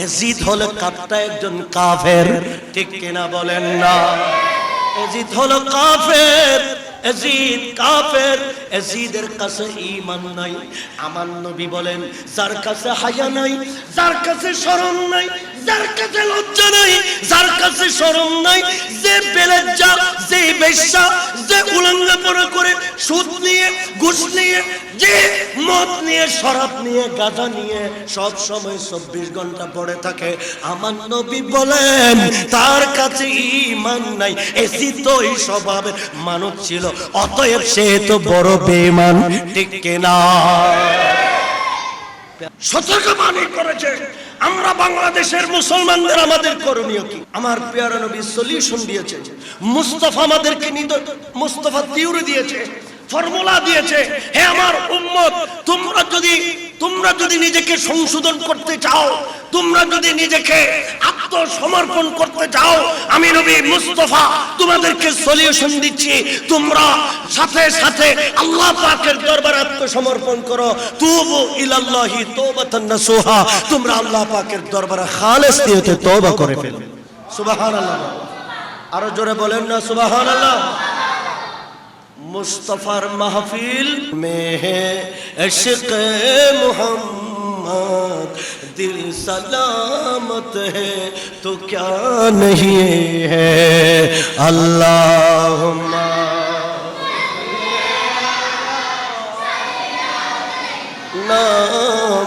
Yazid হলো কাট্টা একজন কাফের, ঠিক কিনা বলেন না? ইয়াজিদ হলো কাফের, ইয়াজিদ কাফের। ইয়াজিদের কাছে ঈমান নাই। আমার নবী বলেন, যার কাছে হায়া নাই, যার কাছে শরম নাই, যার কাছে লজ্জা নাই, যার কাছে শরম নাই, যে বেলজ্জা, যে বেশ্যা, যে উলঙ্গপনা করে, সুদ নিয়ে, ঘুষ নিয়ে, যে মদ নিয়ে, শরাব নিয়ে, গাঁজা নিয়ে সব সময় 24 ঘন্টা পড়ে থাকে, আমার নবী বলেন তার কাছে ঈমান নাই। ইয়াজিদ তো এই স্বভাবের মানুষ ছিল, অতএব সে তো বড় বেঈমান, ঠিক কিনা? সতর্কবাণী করেছে। আমরা বাংলাদেশের মুসলমানদের আমাদের করণীয় কি? আমার প্রিয় নবী সলিউশন দিয়েছে, মুস্তাফা আমাদেরকে মুস্তাফা থিওরি দিয়েছে, ফর্মুলা দিয়েছে। হে আমার উম্মত, তোমরা যদি নিজেকে সংশোধন করতে চাও, তোমরা যদি নিজেকে আত্মসমর্পণ করতে চাও, আমি নবী মুস্তাফা তোমাদেরকে সলিউশন দিচ্ছি। তোমরা সাথে সাথে আল্লাহ পাকের দরবারে আত্মসমর্পণ করো। তুবু ইলাল্লাহি তাওবাতান নাসুহা, তোমরা আল্লাহ পাকের দরবারে খালেস নিয়তে তওবা করে ফেলো। সুবহানাল্লাহ। আরো জোরে বলেন না সুবহানাল্লাহ। मुस्तफार महफिल में है इश्क़ मोहम्मद, दिल सलामत है तो क्या नहीं है। अल्लाहुम्मा ना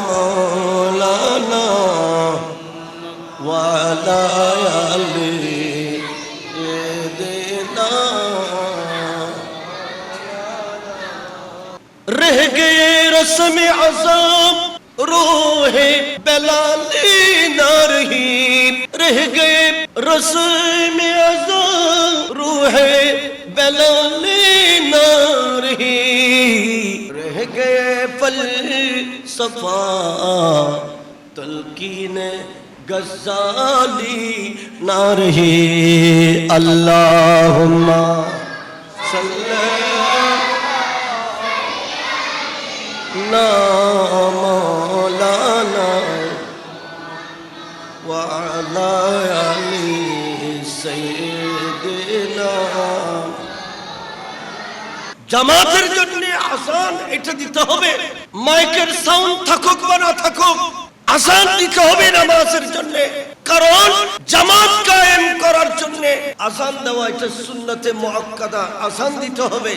मौलाना वाला अली देना। रह गए रस्म अज़ाम रूहे बेलाली ना रही, रह गए रस्म अज़ाम रूहे बेलाली ना रही, रह गए फलसफा तलकीन गज़ाली ना रही। अल्लाहुम्मा सल्ली ना मौलाना व अला अली सय्यिदिना। জামাতের জন্য আযান এটা দিতে হবে, মাইকের সাউন্ড থাকুক বা না থাকুক, আযান দিতে হবে নামাজের জন্য। কারণ জামাত কায়েম করার জন্য আযান দেওয়া এটা সুন্নতে মুআক্কাদা, আযান দিতে হবে।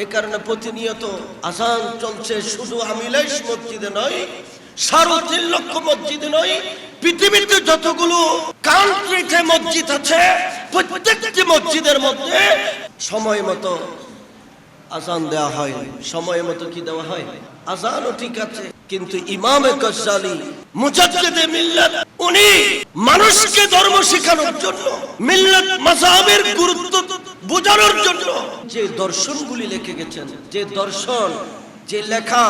এই কারণে প্রতিনিয়ত আযান চলছে, শুধু আমিলাইশ মসজিদে নয়, 3.5 লক্ষ মসজিদে নয়, পৃথিবীতে যতগুলো কান্ট্রিতে মসজিদ আছে প্রত্যেকটি মসজিদের মধ্যে সময় মতো আযান দেওয়া হয়। সময় মতো কি দেওয়া হয়? আযানও ঠিক আছে, কিন্তু ইমামে গজ্জালি মুজাদ্দিদে মিল্লাত, উনি মানুষকে ধর্ম শেখানোর জন্য, মিল্লাত মাযহাবের গুরুত্ব বোঝানোর জন্য যে দর্শনগুলি লিখে গেছেন, যে দর্শন, যে লেখা,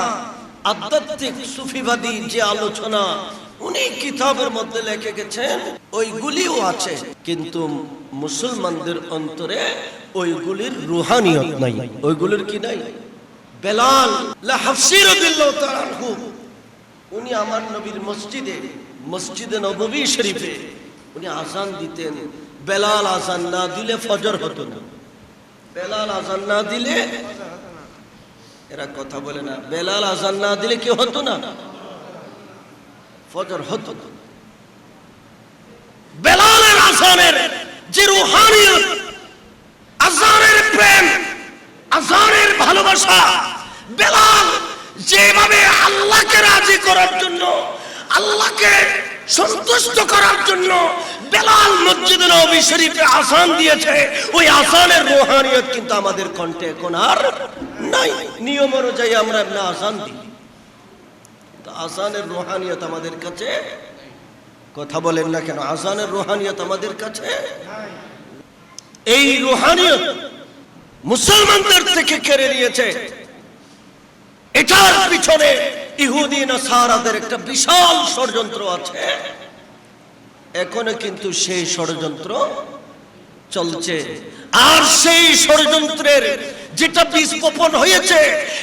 আধ্যাত্মিক সুফিবাদী যে আলোচনা উনি কিতাবের মধ্যে লিখে গেছেন, ওইগুলিও আছে, কিন্তু মুসলমানদের অন্তরে ওইগুলির রুহানিয়ত নাই। ওইগুলির কি নাই? বেলাল হাফসি রাদিয়াল্লাহু তাআলা আনহু, উনি আমার নবীর মসজিদে নববী শরীফে উনি আযান দিতেন। বেলাল আযান না দিলে ফজর হতো না। বেলাল আযান না দিলে, এরা কথা বলে না, বেলাল আযান না দিলে কি হতো না? ফজর হতো না। বেলালের আযানের যে রুহানিয়ত, আযানের প্রেম, আযানের ভালোবাসা, বেলাল যেভাবে আল্লাহকে রাজি করার জন্য, আল্লাহকে সন্তুষ্ট করার জন্য বেলাল মসজিদে নববী শরীফে আযান দিয়েছে, ওই আযানের রুহানিয়ত কিন্তু আমাদের কণ্ঠে এখন আর নাই। নিয়ম অনুযায়ী আমরা এমনি আযান দিই, তো আযানের রুহানিয়ত আমাদের কাছে, কথা বলেন না কেন? আযানের রুহানিয়ত আমাদের কাছে, এই রুহানিয়ত মুসলমানদের থেকে কেড়ে নিয়েছে। এটার পিছনে ইহুদি নাসারাদের একটা বিশাল ষড়যন্ত্র আছে। এখনো কিন্তু সেই ষড়যন্ত্র চলছে। আর সেই ষড়যন্ত্রের যেটা বীজ বপন হয়েছে,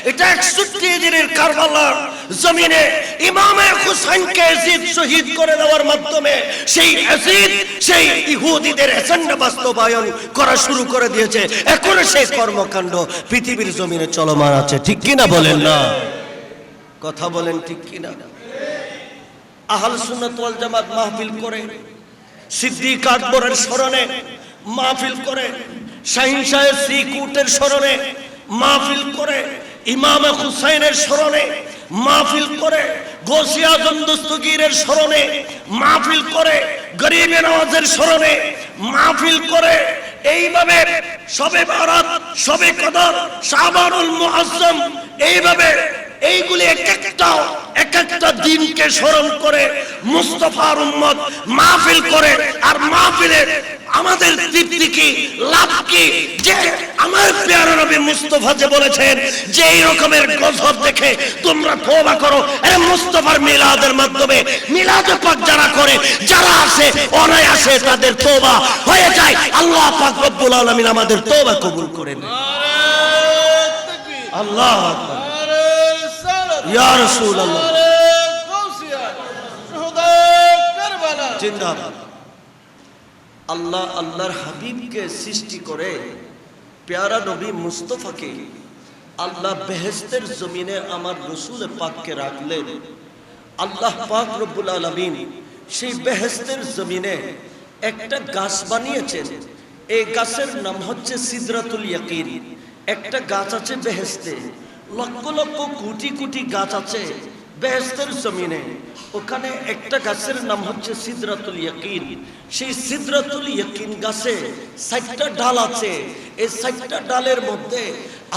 এটা 61 হিজরির কারবালার জমিনে ইমামে হুসাইনকে ইয়াজিদ শহীদ করে দেওয়ার মাধ্যমে সেই ইয়াজিদ সেই ইহুদিদের এজেন্ডা বাস্তবায়ন করা শুরু করে দিয়েছে। এখন সেই কর্মকাণ্ড পৃথিবীর জমিনে চলমান আছে, ঠিক কিনা বলেন না? কথা বলেন ঠিক কিনা? আহলে সুন্নাত ওয়াল জামাত মাহফিল করে, সিদ্দিক আকবরের স্মরণে মাহফিল করে, শাহিন শাহের শ্রীকুটের স্মরণে মাহফিল করে, ইমাম হুসাইনের স্মরণে মাহফিল করে, গৌসে আজম দস্তগীরের স্মরণে মাহফিল করে, গরিবে নওয়াজের স্মরণে মাহফিল করে। এইভাবে শবে বরাত, শবে কদর, শাবানুল মুআজ্জম, এইভাবে এইগুলি এক একটা দিনকে স্মরণ করে মুস্তাফার উম্মত মাহফিল করে। আর মাহফিলের আমাদের তৃপ্তি কি, লাভ কি? যে আমার প্রিয় নবী মুস্তাফা যে বলেছেন যে এই রকমের গজব দেখে তোমরা তওবা করো, এই মুস্তাফার মিলাদের মাধ্যমে মিলাদ পাক যারা করে, যারা আসে অনায়াসে তাদের তওবা হয়ে যায়। আল্লাহ পাক রব্বুল আলামিন আমাদের তওবা কবুল করেন। আল্লাহ আকবার, ইয়া রাসূলুল্লাহ, জিন্দাবাদ। আল্লাহ আল্লাহর হাবিবকে সৃষ্টি করে প্যারা নবী মুস্তাফাকে আল্লাহ বেহেশতের জমিনে আমার রাসূল পাককে রাখলেন। আল্লাহ পাক রব্বুল আলামিন সেই বেহেশতের জমিনে একটা গাছ বানিয়েছেন। এই গাছের নাম হচ্ছে সিদরাতুল ইয়াকিন। একটা গাছ আছে বেহেশতে, লক্ষ লক্ষ কোটি কোটি গাছ আছে বেহেশতের জমিনে। ওখানে একটা গাছের নাম হচ্ছে সিদরাতুল ইয়াকিন। সেই সিদরাতুল ইয়াকিন গাছে 60টা ডাল আছে। এই 60টা ডালের মধ্যে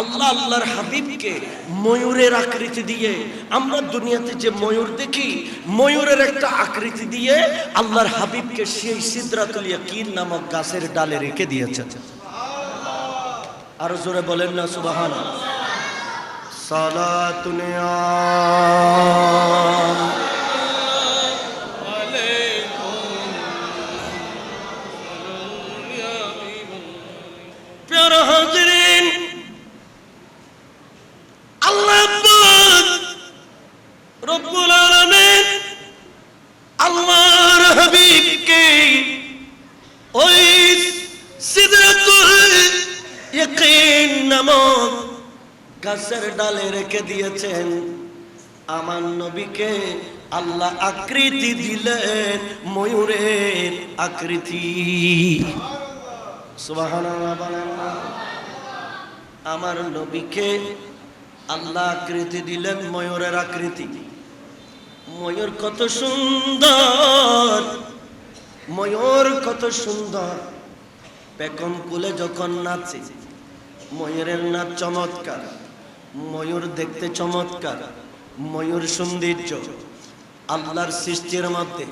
আল্লাহ আল্লাহর হাবিবকে ময়ূরের আকৃতি দিয়ে, আমরা দুনিয়াতে যে ময়ূর দেখি, ময়ূরের একটা আকৃতি দিয়ে আল্লাহর হাবিবকে সেই সিদরাতুল ইয়াকিন নামক গাছের ডালে রেখে দিয়েছেন। আরো জোরে বলেন না সুবহানাল্লাহ। সালাতুন প্যারা হাজিরিন, আল্লাহ পাক রব্বুল আলামিন আল্লাহর হাবিবকে ওই সিদরাতুল ইয়াকিন নামক গাছের ডালে রেখে দিয়েছেন। আমার নবীকে আল্লাহ আকৃতি দিলেন ময়ূরের আকৃতি। সুবহানাল্লাহ বলেন না। আমার নবীকে আল্লাহ আকৃতি দিলেন ময়ূরের আকৃতি। ময়ূর কত সুন্দর, ময়ূর কত সুন্দর। পেখম কুলে যখন নাচে, ময়ূরের নাচ চমৎকার, ময়ূর দেখতে চমৎকার, ময়ূর সৌন্দর্য। আল্লাহর সৃষ্টির মধ্যে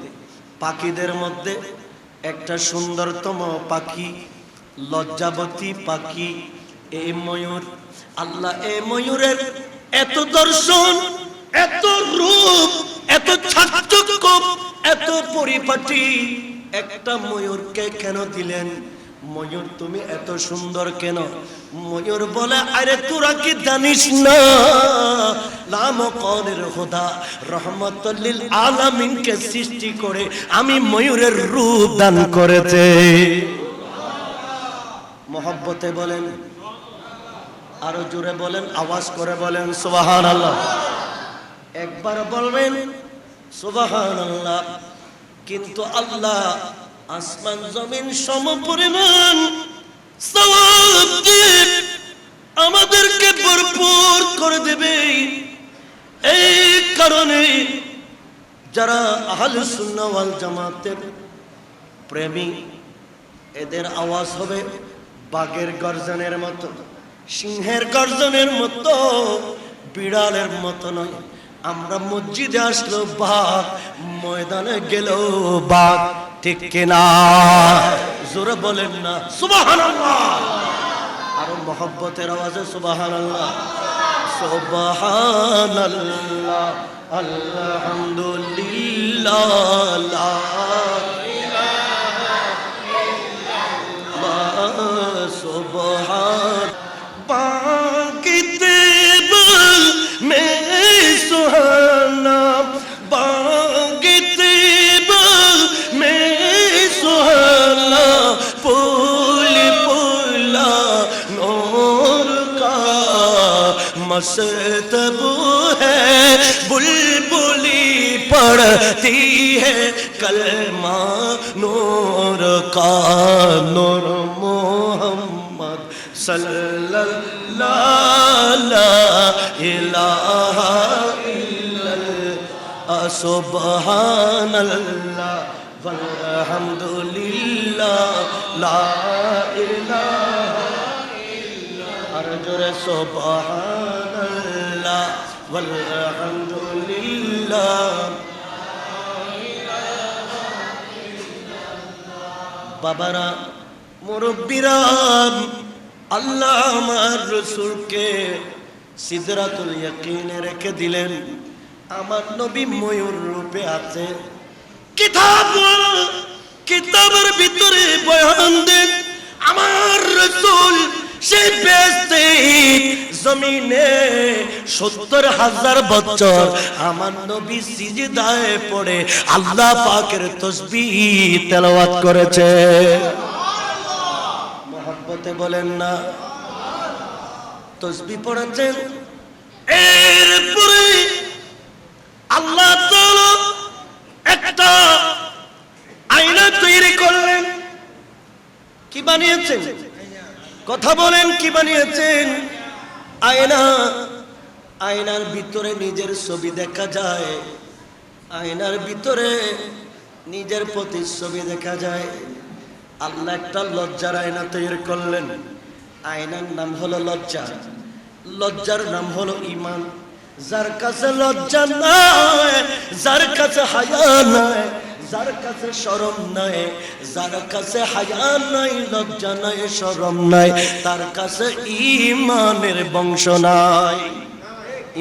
পাখিদের মধ্যে একটা সুন্দরতম পাখি, লজ্জাবতী পাখি এই ময়ূর। আল্লাহ এই ময়ূরের এত দর্শন, এত রূপ, এত চাকচক্য, এত পরিপাটি একটা ময়ূরকে কেন দিলেন? ময়ূর তুমি এত সুন্দর কেন? ময়ূর বলে আরে তোরা কি জানিস না লামকানের খোদা রহমাতুল লিল আলামিনকে সৃষ্টি করে আমি ময়ূরের রূপ দান করেছে। মহব্বতে বলেন, আরো জোরে বলেন, আওয়াজ করে বলেন সুবহানাল্লাহ। একবার বলবেন সুবহানাল্লাহ। কিন্তু আল্লাহ আসমান জমিন সমপরিমাণ সওয়াব দিয়ে আমাদেরকে ভরপুর করে দেবে। এই কারণে যারা আহলে সুন্নাহ ওয়াল জামাতের প্রেমী, এদের আওয়াজ হবে বাঘের গর্জনের মতো, সিংহের গর্জনের মতো, বিড়ালের মতো নয়। আমরা মসজিদে আসলো বাঘ, ময়দানে গেল বাঘ, ঠিক কিনা? জোরে বলেন না সুবহানাল্লাহ। আরো মহব্বতের আওয়াজে সুবহানাল্লাহ, সুবহানাল্লাহ, আলহামদুলিল্লাহ, লা ইলাহা ইল্লাল্লাহ, সুবহান मस्तबू है बुलबुली पढ़ती है कलमा नूर का नूर मोहम्मद सल्लल्लाहु ला इलाहा इल्लल्लाह सुबहानल्लाह वल्हम्दुलिल्लाह ला इलाहा अर्जुर सुबहानल्लाह वल्हम्दुलिल्लाह। बाबारा मुरब्बीरा আল্লাহ আমার রাসূলকে সিদরাতুল ইয়াকিনে রেখে দিলেন। আমার নবী ময়ূর রূপে আছে। কিতাবের ভিতরে বয়ান দেন আমার রাসূল সেই বেহেশতে জমিনে ৭০,০০০ বছর আমার নবী সিজদায় পড়ে আল্লাহ পাকের তাসবিহ তেলাওয়াত করেছে। মহব্বতে বলেন না তাসবিহ পড়েছেন। এরপরে আল্লাহ তাআলা একটা আয়না তৈরি করলেন। কি বানিয়েছেন? কথা বলেন, কি বানিয়েছেন? আয়না। আয়নার ভিতরে নিজের ছবি দেখা যায়, আয়নার ভিতরে নিজের প্রতিচ্ছবি দেখা যায়। আল্লাহ একটা লজ্জার আয়না তৈরি করলেন। আয়নার নাম হলো লজ্জা, লজ্জার নাম হলো ঈমান। যার কাছে লজ্জা নাই, যার কাছে হায়া নাই, যার কাছে শরম নাই, যার কাছে হায়া নাই, লজ্জা নাই, শরম নাই, তার কাছে ঈমানের বংশ নাই।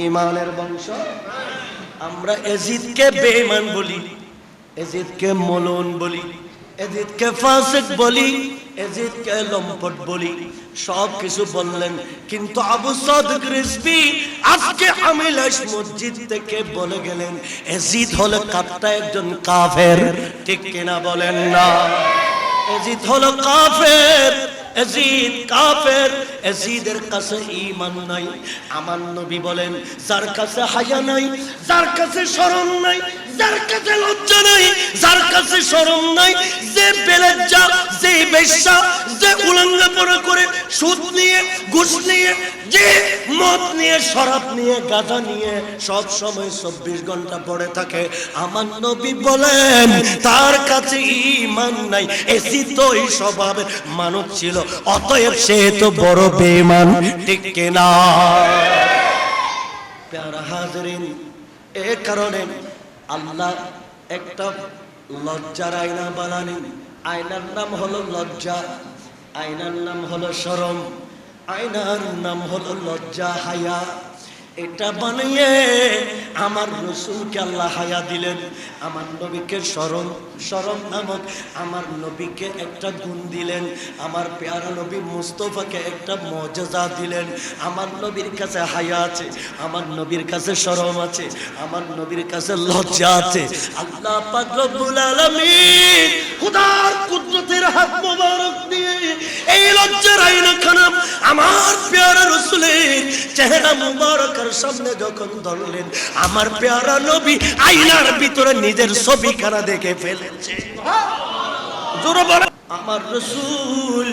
ঈমানের বংশ। আমরা এজিদকে বেঈমান বলি, এজিদকে মলুন বলি, এজিদকে ফাসিক বলি, এজিদকে লম্পট বলি, সব কিছু বললেন। কিন্তু আবু সাদিক রিজভী আজকে আমিলাস মসজিদ থেকে বলে গেলেন এজিদ হলো কাট্টা একজন কাফের। ঠিক কিনা বলেন না? এজিদ হলো কাফের, এজিদ কাফের। এজিদের কাছে ঈমান নাই। আমার নবী বলেন যার কাছে হায়া নাই, যার কাছে শরম নাই, যার কাছে লজ্জা নাই, যার কাছে শরম নাই, যে বেলজ্জা, যে বেশ্যা, যে উলঙ্গপনা করে সুদ নিয়ে, ঘুষ নিয়ে, যে মদ নিয়ে, শরাব নিয়ে, গাঁজা নিয়ে সব সময় ২৪ ঘন্টা পড়ে থাকে, আমার নবী বলেন তার কাছে ঈমান নাই। এসি তো এই স্বভাবের মানুষ ছিল, অতএব সে তো বড় বেঈমান। ঠিক কিনা? প্যারা হাজরিন, এ কারণে আল্লাহ একটা লজ্জার আয়না বানালেন। আয়নার নাম হলো লজ্জা, আয়নার নাম হলো শরম, আয়নার নাম হলো লজ্জা, হায়া। এটা বানিয়ে আমার রাসূলকে আল্লাহ হায়া দিলেন। আমার নবীকে শরম, শরম নামক আমার নবীকে একটা গুণ দিলেন। আমার পেয়ারা নবী মুস্তাফাকে একটা মুজিজা দিলেন। আমার নবীর কাছে হায়া আছে, আমার নবীর কাছে শরম আছে, আমার নবীর কাছে লজ্জা আছে। আল্লাহ পাক রব্বুল আলামিন খোদার কুদরতের হাত মোবারক দিয়ে এই লজ্জার আয়নাখানা আমার পেয়ারা রাসূলের চেহারা মুবারকের সামনে যখন ধরলেন, আমার পেয়ারা নবী আয়নার ভিতরে নিজের ছবিখানা দেখে ফেলেছে। জোরে বলেন। আমার রাসূল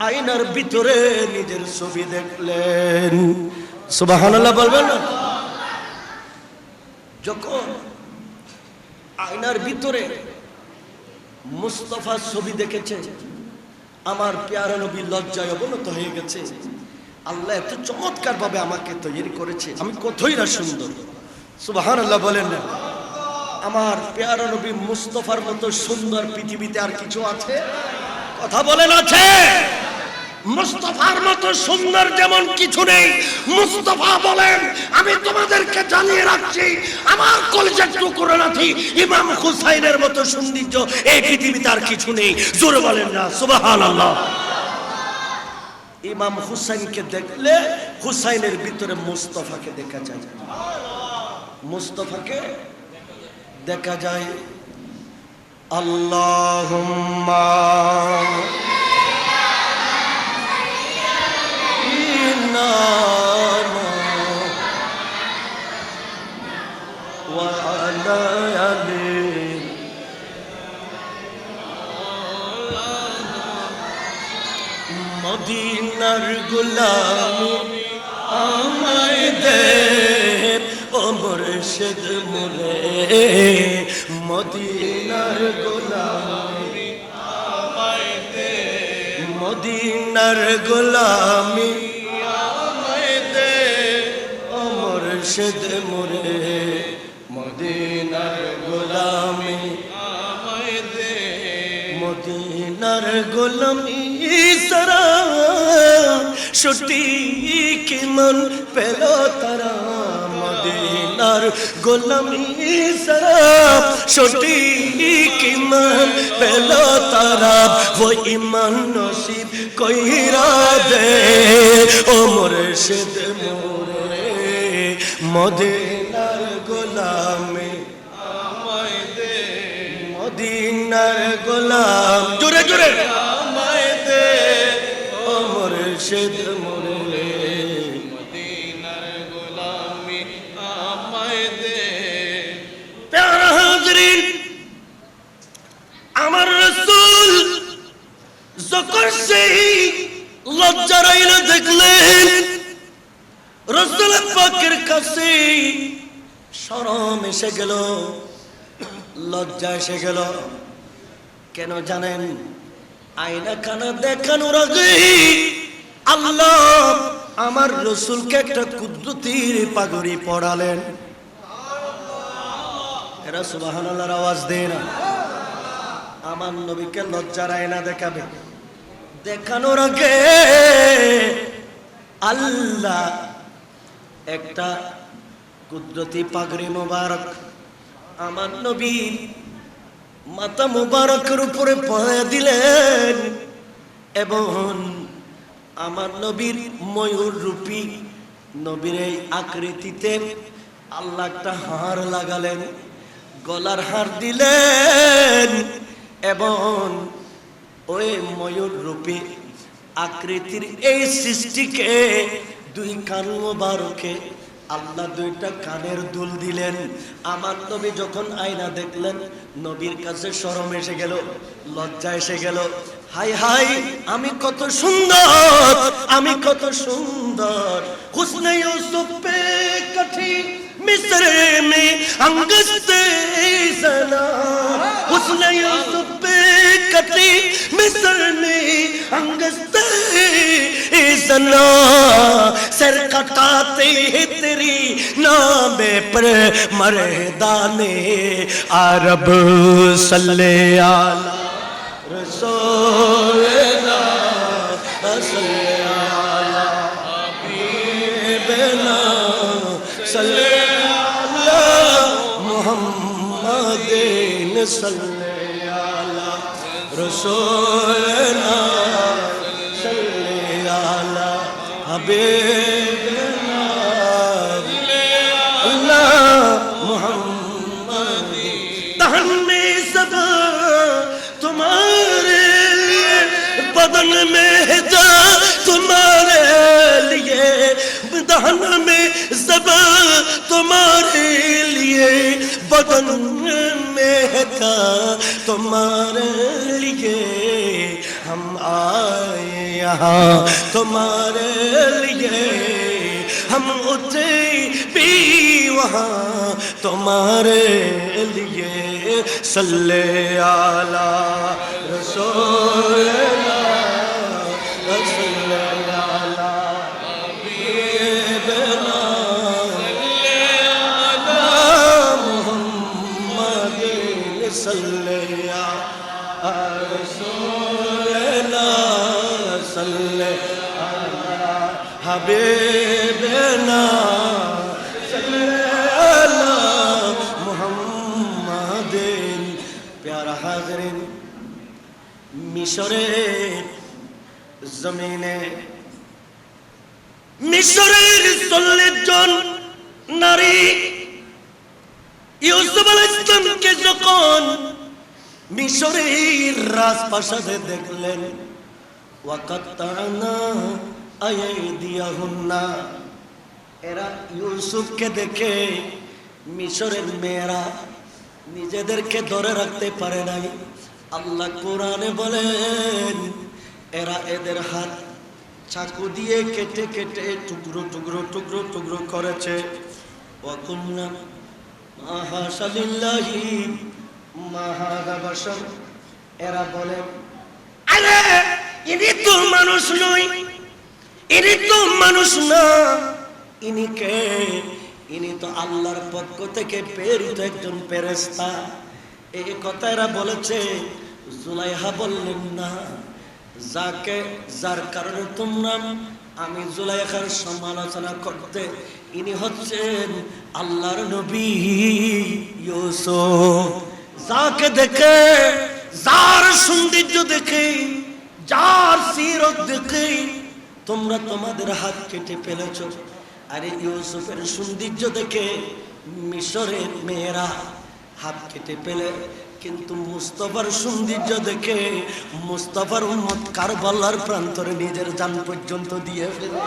আয়নার ভিতরে নিজের ছবি দেখলেন। সুবহানাল্লাহ বলবেন না? যখন আয়নার ভিতরে মুস্তাফার ছবি দেখেছে, আমার পেয়ারা নবী লজ্জায় অবনত হয়ে গেছে। আল্লাহ এত চমৎকার ভাবে আমাকে তৈরি করেছে, আমি কতই না সুন্দর। সুবহানাল্লাহ বলেন না? আমার পেয়ারা নবী মুস্তাফার মতো সুন্দর পৃথিবীতে আর কিছু আছে? কথা বলেন, আছে? মুস্তাফার মতো সুন্দর যেমন কিছু নেই। মুস্তাফা বলেন আমি তোমাদেরকে জানিয়ে রাখছি, আমার কলিজার টুকরো নাতি ইমাম হুসাইনের মতো সৌন্দর্য এই পৃথিবীতে আর কিছু নেই। জোরে বলেন না সুবহানাল্লাহ? ইমাম হুসাইনকে দেখলে হুসাইনের ভিতরে মুস্তাফাকে দেখা যায়, মুস্তাফাকে দেখা যায়। আল্লাহুম্মা ইন্না মদিনার গোলামি আমায় দে ও মুর্শিদ মোরে মদিনার গোলামি আমায় দে মদিনার গোলামি আমায় দে ও মুর্শিদ মোরে মদিনার গোলামি আমায় দে মদিনার গোলামি সারা ছুটি কি মন পেল তারা মদিনার গোলামি সারা ছুটি কি মন পেল তারা ও ইমান নসিব কইরা দে ও মুর্শিদ মোরে মদিনার গোলামি আমায় দে মদিনার গোলাম জোরে জোরে আমায় দে ও মুর্শিদ মোরে মদিনার গোলামি আমায় দে প্যারা হাজরিন আমার রাসূল যখন সেই লজ্জার আয়না দেখলেন রাসূল পাকের কাছে শরম এসে গেল লজ্জা এসে গেল কেন জানেন আয়না খানা দেখানোর আগে আল্লাহ আমার রাসূলকে একটা কুদরতির পাগড়ি পরালেন এরা সুবহানাল্লাহর আওয়াজ দেয় না আমার নবীকে লজ্জার আয়না দেখাবে দেখানোর আগে আল্লাহ একটা কুদরতি পাগড়ি মোবারক আমার নবীর মাথা মোবারকের উপরে পরে দিলেন এবং আমার নবীর ময়ূর রূপী নবীর এই আকৃতিতে আল্লাহ একটা হার লাগালেন গলার হার দিলেন এবং ওই ময়ূর রূপী আকৃতির এই সৃষ্টিকে দুই কান মোবারকে আল্লাহ দুইটা কানের দুল দিলেন আমার নবী যখন আয়না দেখলেন নবীর কাছে শরম এসে গেল লজ্জা এসে গেল হাই হাই আমি কত সুন্দর আমি কত সুন্দর হুসনে ইউসুফ পে কঠি मिस्र में अंगस्ते सना हुस्न यूसुफ पे कटी मिस्र में अंगस्ते सना सर कटाते हैं तेरी नामे पर मर्दाने अरब सल्ले आला रसूलना सल्ले आला हबीबना सल्ले मुहम्मदिन सल्ले आला रसूलना सल्ले आला हबीबना अल्लाह मुहम्मदिन तहन में सदा तुम्हारे लिए बदन में जा तुम्हारे लिए दहन में सदा तुम्हारे लिए बदन में का तुम्हारे लिए हम आए यहाँ तुम्हारे लिए हम उठे भी वहाँ तुम्हारे लिए सल्ले आला रसूलना रसूलना हबीबना सल्ले आला रसूलना सल्ले आला हबीबना सल्ले आला मुहम्मदिन प्यारा हाज़रीन मिस्रेर जमीने मिस्रेर 40 জন নারী ইউসুফ আলাইহিস সালামকে যখন মিশরের রাজপ্রাসাদে দেখলেন ওয়াকাত্তানা আইদিয়াহুন্না এরা ইউসুফকে দেখে মিশরের মেয়েরা নিজেদেরকে ধরে রাখতে পারে নাই আল্লাহ কোরআনে বলেন এরা এদের হাত চাকু দিয়ে কেটে কেটে টুকরো টুকরো টুকরো টুকরো করেছে। ওয়াকুল্না মাহাশা লিল্লাহি মা হাযা বাশার। এরা বলে আরে ইনি তো মানুষ নয়, ইনি তো মানুষ না, ইনি কে? ইনি তো আল্লাহর পক্ষ থেকে প্রেরিত একজন ফেরেশতা। এই কথা এরা বলেছে। জুলাইহা বললেন না, যার কারণে তোমরা আমি জুলাইখার সমালোচনা করতে, ইনি হচ্ছেন আল্লাহর নবী ইউসুফ। যাকে দেখে, যার সৌন্দর্য দেখে, যার সিরত দেখে তোমরা তোমাদের হাত কেটে ফেলেছ। আরে ইউসুফের সৌন্দর্য দেখে মিশরের মেয়েরা হাত কেটে ফেলে, কিন্তু মুস্তাফার সৌন্দর্য দেখে মুস্তাফার উম্মত কারবালার প্রান্তরে নিজের জান পর্যন্ত দিয়ে ফেলে।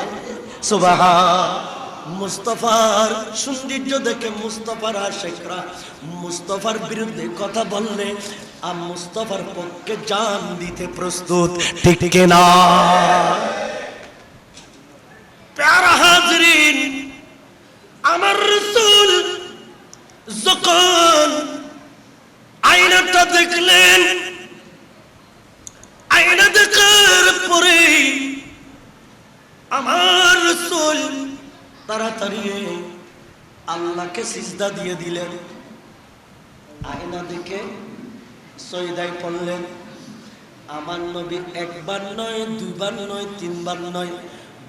সুবহান। মুস্তাফার সৌন্দর্য দেখে মুস্তাফার আশিকরা মুস্তাফার বিরুদ্ধে কথা বললে আর মুস্তাফার পক্ষে জান দিতে প্রস্তুত, ঠিক না? প্যারা হাজরিন, আমার রাসূল যখন আয়নাটা দেখলেন, আয়না দেখার পরে আমার রাসূল তাড়াতাড়ি আল্লাহকে সিজদা দিয়ে দিলেন। আয়না দেখে সজদায় পড়লেন। আমার নবী একবার নয়, দুইবার নয়, তিনবার নয়,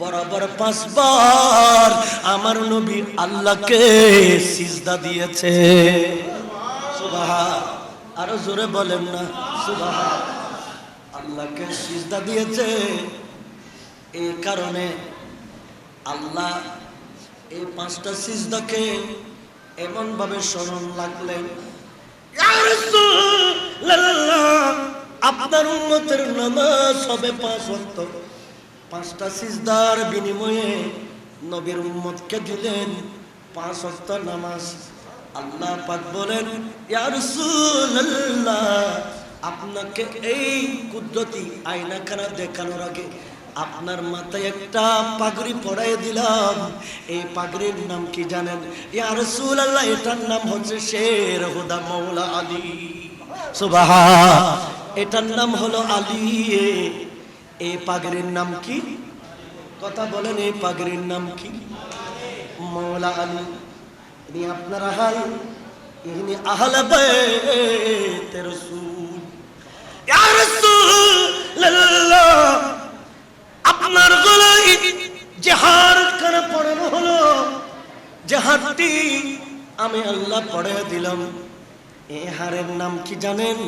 বরাবর 5 বার আমার নবী আল্লাহকে সিজদা দিয়েছে। সুবহান। আরো জোরে বলেন না সুবহান। আল্লাহকে সিজদা দিয়েছে। এই কারণে আল্লাহ এই 5টা সিজদাকে এমন ভাবে স্মরণ লাগলেন, ইয়া রাসূলুল্লাহ আপনার উম্মতের নামাজ হবে 5 ওয়াক্ত। 5টা সিজদার বিনিময়ে নবীর উম্মতকে দিলেন 5 ওয়াক্ত নামাজ। আল্লাহ পাক বলেন, ইয়া রাসূলুল্লাহ আপনাকে এই কুদরতি আয়নাখানা দেখানোর আগে আপনার মাথায় একটা পাগড়ি পরাই দিলাম। এই পাগড়ির নাম কি জানেন? ইয়া রাসূলুল্লাহ এটার নাম হচ্ছে শের হুদা মাওলা আলী। সুবহান। এটার নাম হলো আলী। এই পাগড়ির নাম কি? কথা বলেন, এই পাগড়ির নাম কি? মাওলা আলী। ইনি আপনার আহাল, ইনি আহলে বাইত রাসূল। ইয়া রাসূলুল্লাহ আপনার গলায় যে হার কানে পড়ানো হলো, যে হারটি আমি আল্লাহ পড়ে দিলাম, এই হারের নাম কি জানেন?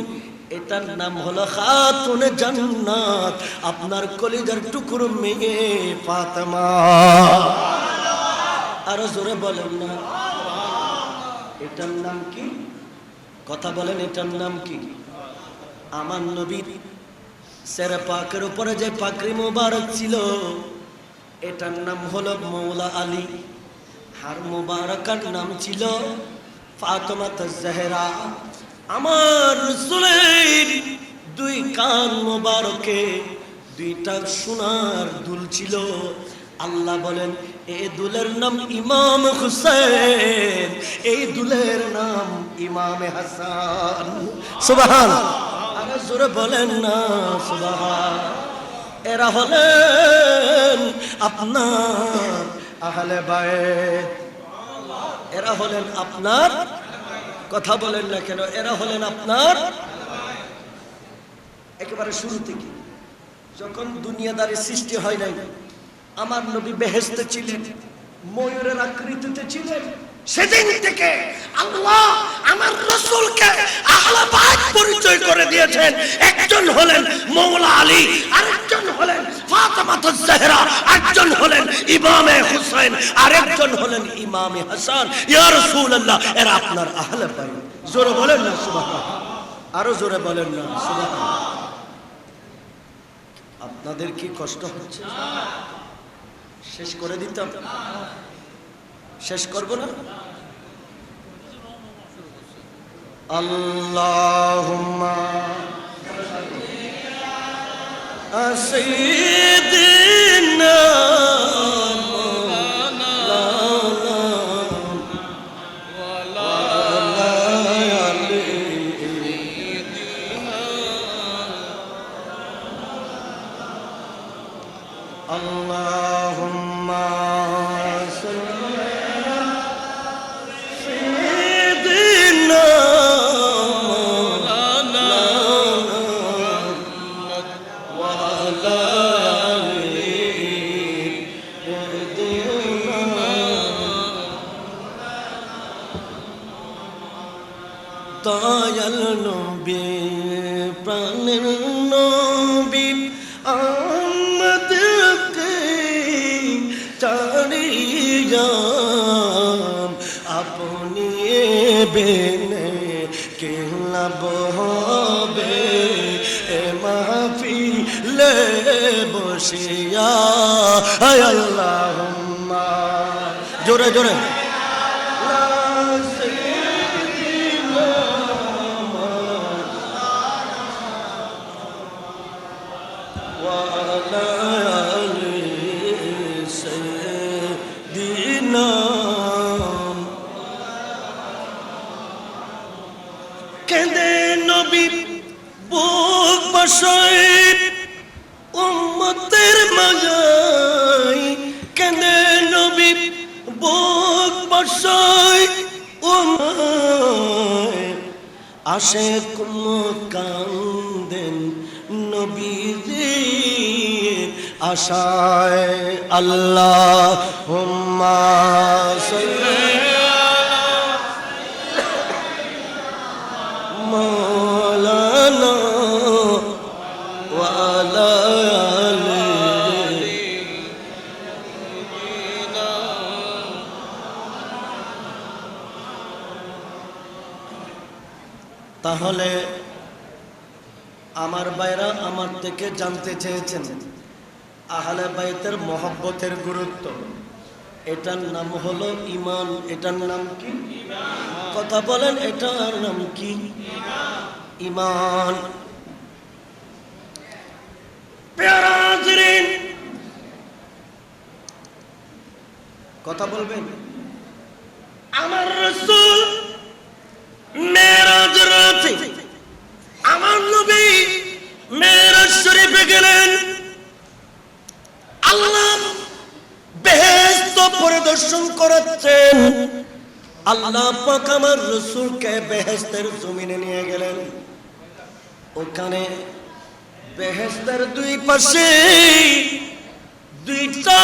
এটার নাম হলো খাতুনে জান্নাত, আপনার কলিজার টুকরো মেয়ে ফাতেমা। আরো জোরে বলেন না। এটার নাম কি? কথা বলেন, এটার নাম কি? আমার নবীর সেরে পাকের উপরে যে পাগড়ি মুবারক ছিল এটার নাম হলো মাওলা আলী। হার মুবারকার নাম ছিল ফাতেমা জাহরা। আমার রাসূলের 2 কান মুবারকে 2টা সোনার দুল ছিল। আল্লাহ বলেন এই দুলের নাম ইমাম হুসেন, এই দুলের নাম ইমাম হাসান। সুবহান। আরে জোরে বলেন না সুবহান। এরা হলেন আপনার আহলে বাইত। এরা হলেন আপনার, কথা বলেন না কেন? এরা হলেন আপনার একেবারে শুরু থেকে, যখন দুনিয়াদারি সৃষ্টি হয় নাই, আমার নবী বেহেশতে ছিলেন, ময়ূরের আকৃতিতে ছিলেন। সেদিন থেকে আল্লাহ আমার রাসূলকে আহলে বাইত পরিচয় করে দিয়েছেন। একজন হলেন মাওলা আলী, আরেকজন হলেন ফাতেমা জাহরা, একজন হলেন ইমামে হুসাইন, আরেকজন হলেন ইমামে হাসান। ইয়া রাসূলুল্লাহ এরা আপনার আহলে বাইত। জোরে বলেন না সুবহান। আরো জোরে বলেন না সুবহান। আপনাদের কি কষ্ট হচ্ছে? শেষ করে দিতাম, শেষ করব না? আল্লাহুম্মা সাইয়্যিদিনা আল্লাহুম্মা সাল্লি আলা সাইয়্যিদিনা মাওলানা মুহাম্মদ ওয়া আলা দয়াল নবী প্রাণের নবী আমাদেরকে ছাড়িয়া আপনি বেনে কে লাভ হবে এ মাহফিলে বসিয়া আল্লাহুম্মা জোরে জোরে কেঁদে নবী বুক বসাই উম্মতের মাঝাই কেঁদে নবী বুক বসাই আসে কুম কান্দেন নবীজি আশায় আল্লাহুম্মা সাল্লি মাওলানা ওয়া আলা আলি তাহলে আমার ভাইরা আমার থেকে জানতে চেয়েছেন আহলে বাইতের মহব্বতের গুরুত্ব। এটার নাম হলো ঈমান। এটার নাম কি? কথা বলেন, এটার নাম কি? ঈমান। প্যারা হাজরিন, কথা বলবেন। আমার রাসূল মেরাজ রাতে আমার নবী মেরাজ শরীফে গেলেন। আল্লাহ বেহেশত পরিদর্শন করাচ্ছেন। আল্লাহ পাক আমার রাসূলকে বেহেশতের জমিনে নিয়ে গেলেন। ওখানে বেহেশতের দুই পাশে দুইটা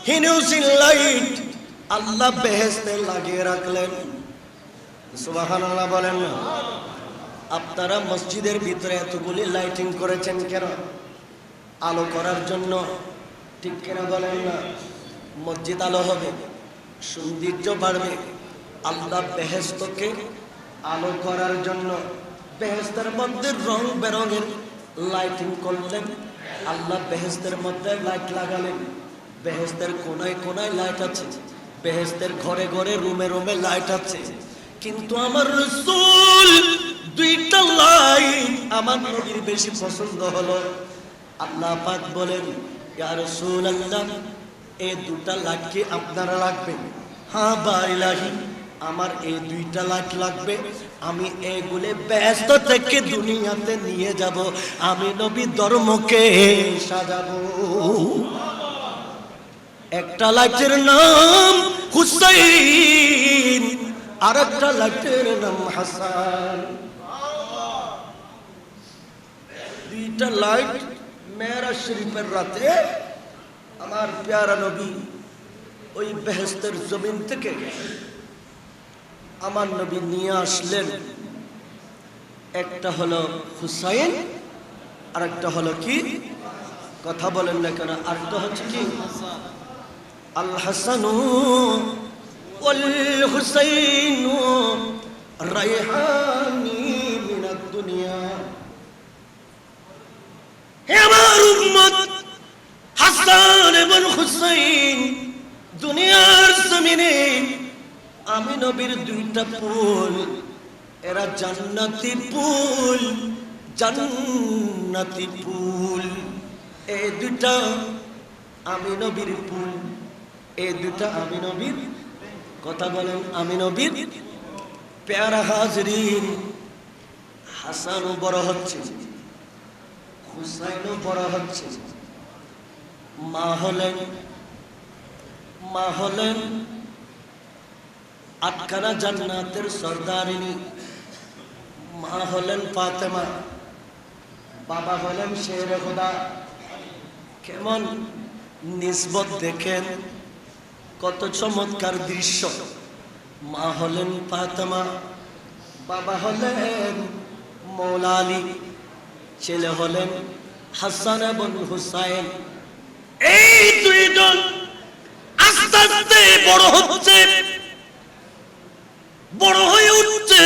হিনুসিন লাইট আল্লাহ বেহেশতে লাগিয়ে রাখলেন। সুবহানাল্লাহ বলেন না। আপনারা মসজিদের ভিতরে এতগুলি লাইটিং করেছেন কেন? আলো করার জন্য, ঠিক কেনা বলেন না? মসজিদ আলো হবে, সৌন্দর্য বাড়বে। আল্লাহ বেহেশতকে আলো করার জন্য বেহেশতের মধ্যে রং বেরঙের লাইটিং করলেন। আল্লাহ বেহেশতের মধ্যে লাইট লাগালেন। বেহেশতের কোনায় কোনায় লাইট আছে, বেহেশতের ঘরে ঘরে রুমে রুমে লাইট আছে। কিন্তু আমার রাসূল দুইটা লাইট আমার নবীর বেশি পছন্দ হলো। আল্লাহ পাক বলেন, ইয়া রাসূলুল্লাহ, এই দুটা লাইট কি আপনারা লাগবে? হ্যাঁ বাইলাহি, আমার এই দুইটা লাইট লাগবে। আমি এগুলো ব্যস্ত থেকে দুনিয়াতে নিয়ে যাব। আমি নবী ধর্মকে সাজাবো। একটা লাইটের নাম হুসাইন, আর একটা লাইটের নাম হাসান। দুইটা লাইট মেরাজ শরীফের রাতে আমার প্যারা নবী ওই বেহেশতের জমিন থেকে আমার নবী নিয়ে আসলেন। একটা হলো হুসাইন, আর একটা হলো কি? কথা বলেন না কেন? আরেকটা হচ্ছে কি? আল হাসানু ওয়াল হুসাইনু রায়হানি মিনাদ দুনিয়া। হে আমার উম্মত, হাসান এবং হুসাইন দুনিয়ার জমিনে আমি নবীর দুইটা ফুল, এরা জান্নাতি ফুল, জান্নাতি ফুল। এই দুইটা আমি নবীর ফুল, এই দুইটা আমি নবীর। কথা বলেন, আমি নবীর প্যারা হাজরিন। হাসানও বড় হচ্ছে, হুসাইনও বড় হচ্ছে। মা হলেন আটখানা জান্নাতের সরদারিনী। মা হলেন ফাতেমা, বাবা হলেন শেরে খোদা। কেমন নিসবত দেখেন, কত চমৎকার দৃশ্য। মা হলেন ফাতেমা, বাবা হলেন মৌলা আলী, ছেলে হলেন হাসান এবং হুসাইন। এই দুইজন আস্তে আস্তে বড় হচ্ছে, বড় হয়ে উঠছে।